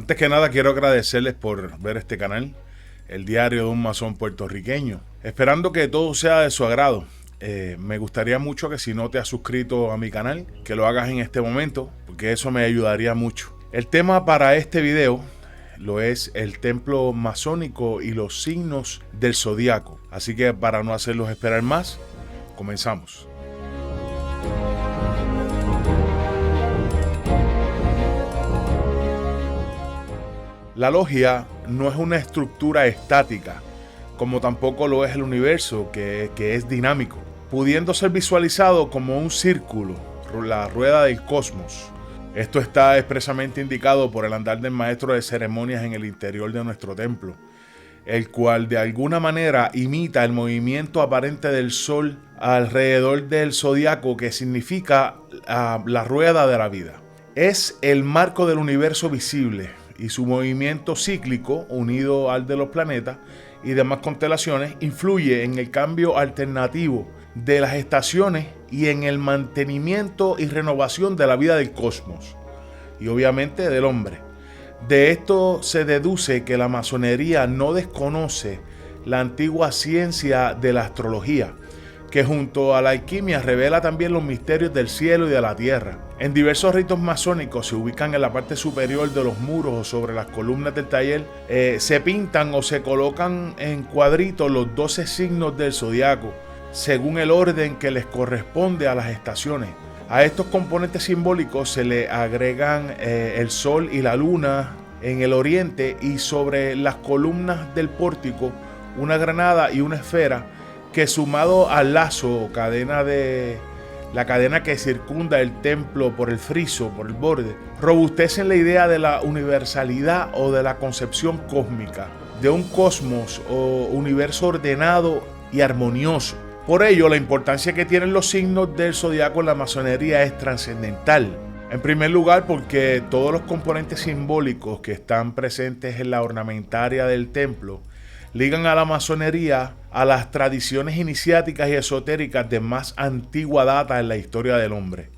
Antes que nada quiero agradecerles por ver este canal, el diario de un masón puertorriqueño. Esperando que todo sea de su agrado. Me gustaría mucho que si no te has suscrito a mi canal, que lo hagas en este momento, porque eso me ayudaría mucho. El tema para este video lo es el templo masónico y los signos del zodiaco. Así que para no hacerlos esperar más, comenzamos. La logia no es una estructura estática, como tampoco lo es el universo, que es dinámico, pudiendo ser visualizado como un círculo, la rueda del cosmos. Esto está expresamente indicado por el andar del maestro de ceremonias en el interior de nuestro templo, el cual de alguna manera imita el movimiento aparente del sol alrededor del zodiaco, que significa la rueda de la vida. Es el marco del universo visible, y su movimiento cíclico, unido al de los planetas y demás constelaciones, influye en el cambio alternativo de las estaciones y en el mantenimiento y renovación de la vida del cosmos y obviamente del hombre. De esto se deduce que la masonería no desconoce la antigua ciencia de la astrología, que junto a la alquimia revela también los misterios del cielo y de la tierra. En diversos ritos masónicos se ubican en la parte superior de los muros o sobre las columnas del taller, se pintan o se colocan en cuadritos los 12 signos del zodiaco, según el orden que les corresponde a las estaciones. A estos componentes simbólicos se le agregan el sol y la luna en el oriente, y sobre las columnas del pórtico una granada y una esfera, que sumado al lazo o la cadena que circunda el templo por el friso, por el borde, robustecen la idea de la universalidad o de la concepción cósmica, de un cosmos o universo ordenado y armonioso. Por ello, la importancia que tienen los signos del zodiaco en la masonería es trascendental. En primer lugar, porque todos los componentes simbólicos que están presentes en la ornamentaria del templo ligan a la masonería a las tradiciones iniciáticas y esotéricas de más antigua data en la historia del hombre.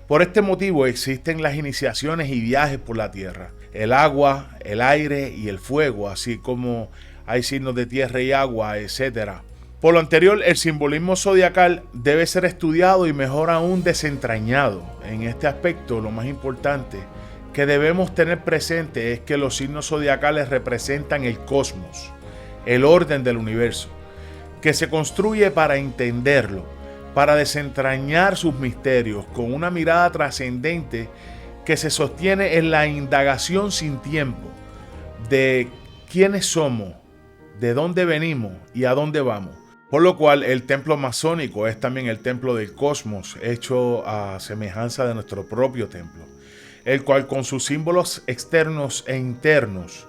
Por este motivo existen las iniciaciones y viajes por la tierra, el agua, el aire y el fuego, así como hay signos de tierra y agua, etc. Por lo anterior, el simbolismo zodiacal debe ser estudiado y mejor aún desentrañado. En este aspecto, lo más importante que debemos tener presente es que los signos zodiacales representan el cosmos, el orden del universo, que se construye para entenderlo, para desentrañar sus misterios con una mirada trascendente que se sostiene en la indagación sin tiempo de quiénes somos, de dónde venimos y a dónde vamos. Por lo cual el templo masónico es también el templo del cosmos, hecho a semejanza de nuestro propio templo, el cual con sus símbolos externos e internos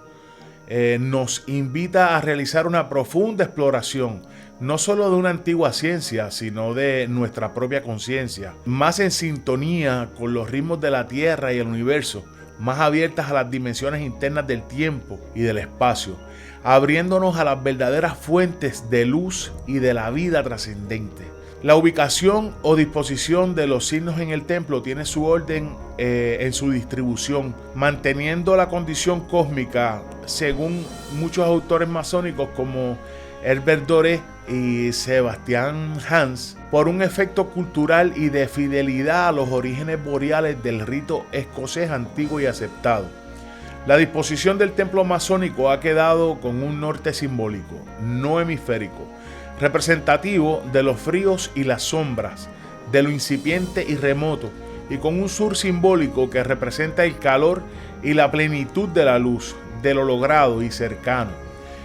nos invita a realizar una profunda exploración, no solo de una antigua ciencia, sino de nuestra propia conciencia, más en sintonía con los ritmos de la Tierra y el universo, más abiertas a las dimensiones internas del tiempo y del espacio, abriéndonos a las verdaderas fuentes de luz y de la vida trascendente. La ubicación o disposición de los signos en el templo tiene su orden en su distribución, manteniendo la condición cósmica, según muchos autores masónicos como Herbert Doré y Sebastian Hans, por un efecto cultural y de fidelidad a los orígenes boreales del rito escocés antiguo y aceptado. La disposición del templo masónico ha quedado con un norte simbólico, no hemisférico, representativo de los fríos y las sombras, de lo incipiente y remoto, y con un sur simbólico que representa el calor y la plenitud de la luz, de lo logrado y cercano.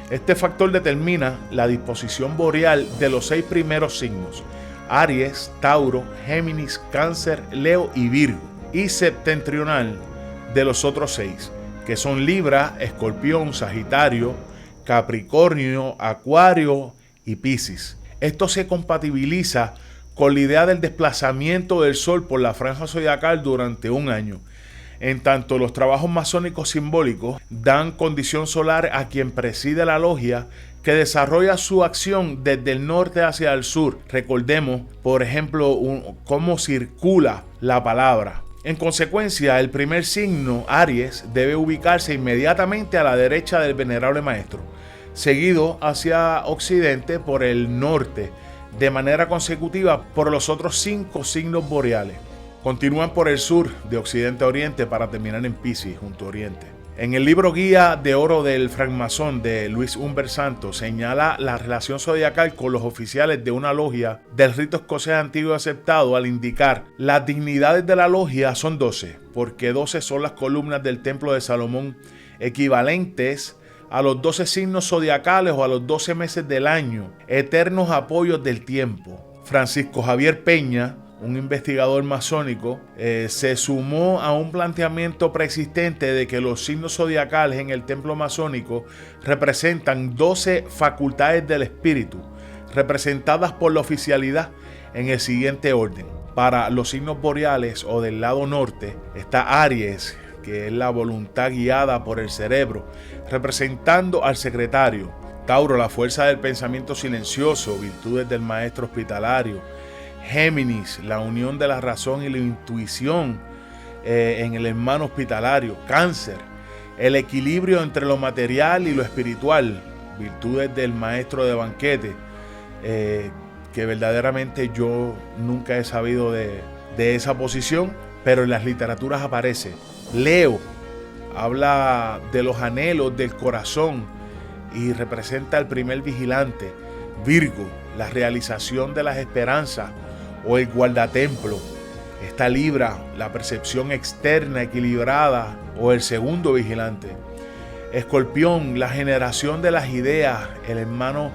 Este factor determina la disposición boreal de los 6 primeros signos: Aries, Tauro, Géminis, Cáncer, Leo y Virgo, y septentrional de los otros 6, que son Libra, Escorpión, Sagitario, Capricornio, Acuario y Piscis. Esto se compatibiliza con la idea del desplazamiento del Sol por la franja zodiacal durante un año. En tanto, los trabajos masónicos simbólicos dan condición solar a quien preside la logia, que desarrolla su acción desde el norte hacia el sur. Recordemos, por ejemplo, cómo circula la palabra. En consecuencia, el primer signo, Aries, debe ubicarse inmediatamente a la derecha del venerable maestro, seguido hacia occidente por el norte, de manera consecutiva por los otros 5 signos boreales. Continúan por el sur, de occidente a oriente, para terminar en Piscis, junto a oriente. En el libro Guía de Oro del Francmasón de Luis Humbert Santos señala la relación zodiacal con los oficiales de una logia del rito escocés antiguo aceptado al indicar las dignidades de la logia son 12, porque 12 son las columnas del templo de Salomón, equivalentes a los 12 signos zodiacales o a los 12 meses del año, eternos apoyos del tiempo. Francisco Javier Peña, un investigador masónico, se sumó a un planteamiento preexistente de que los signos zodiacales en el templo masónico representan 12 facultades del espíritu, representadas por la oficialidad en el siguiente orden. Para los signos boreales o del lado norte está Aries, que es la voluntad guiada por el cerebro, representando al secretario. Tauro, la fuerza del pensamiento silencioso, virtudes del maestro hospitalario. Géminis, la unión de la razón y la intuición en el hermano hospitalario. Cáncer, el equilibrio entre lo material y lo espiritual, virtudes del maestro de banquete, que verdaderamente yo nunca he sabido de esa posición, pero en las literaturas aparece. Leo, habla de los anhelos del corazón y representa al primer vigilante. Virgo, la realización de las esperanzas o el guardatemplo. Está Libra, la percepción externa equilibrada o el segundo vigilante. Escorpión, la generación de las ideas, el hermano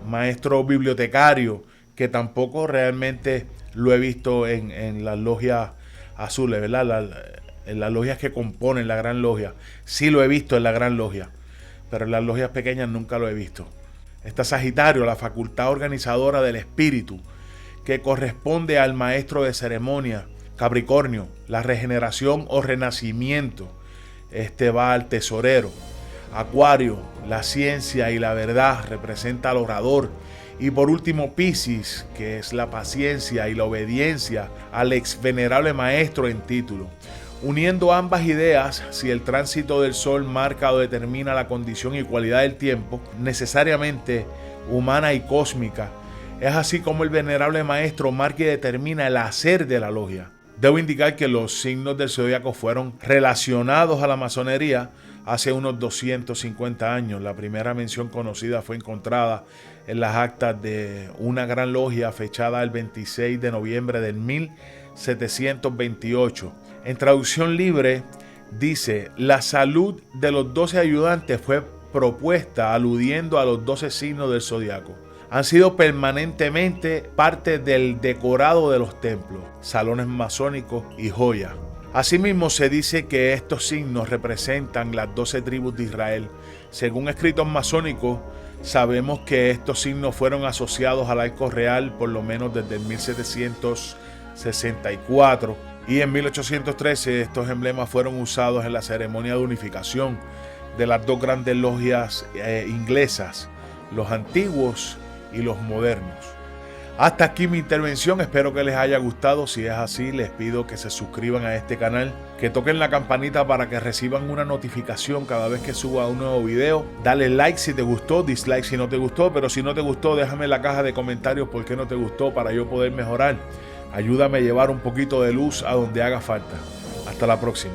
maestro bibliotecario, que tampoco realmente lo he visto en las logias azules, ¿verdad? En las logias que componen la gran logia. Sí lo he visto en la gran logia, pero en las logias pequeñas nunca lo he visto. Está Sagitario, la facultad organizadora del espíritu, que corresponde al maestro de ceremonia. Capricornio, la regeneración o renacimiento. Este va al tesorero. Acuario, la ciencia y la verdad, representa al orador. Y por último, Piscis, que es la paciencia y la obediencia al ex venerable maestro en título. Uniendo ambas ideas, si el tránsito del sol marca o determina la condición y cualidad del tiempo, necesariamente humana y cósmica, es así como el venerable maestro marca y determina el hacer de la logia. Debo indicar que los signos del zodiaco fueron relacionados a la masonería hace unos 250 años. La primera mención conocida fue encontrada en las actas de una gran logia fechada el 26 de noviembre del 1728. En traducción libre dice: la salud de los 12 ayudantes fue propuesta aludiendo a los 12 signos del zodiaco. Han sido permanentemente parte del decorado de los templos, salones masónicos y joyas. Asimismo, se dice que estos signos representan las 12 tribus de Israel. Según escritos masónicos, sabemos que estos signos fueron asociados al arco real por lo menos desde el 1764. Y en 1813 estos emblemas fueron usados en la ceremonia de unificación de las dos grandes logias inglesas, los antiguos y los modernos. Hasta aquí mi intervención, espero que les haya gustado. Si es así, les pido que se suscriban a este canal, que toquen la campanita para que reciban una notificación cada vez que suba un nuevo video. Dale like si te gustó, dislike si no te gustó, pero si no te gustó, déjame en la caja de comentarios por qué no te gustó para yo poder mejorar. Ayúdame a llevar un poquito de luz a donde haga falta. Hasta la próxima.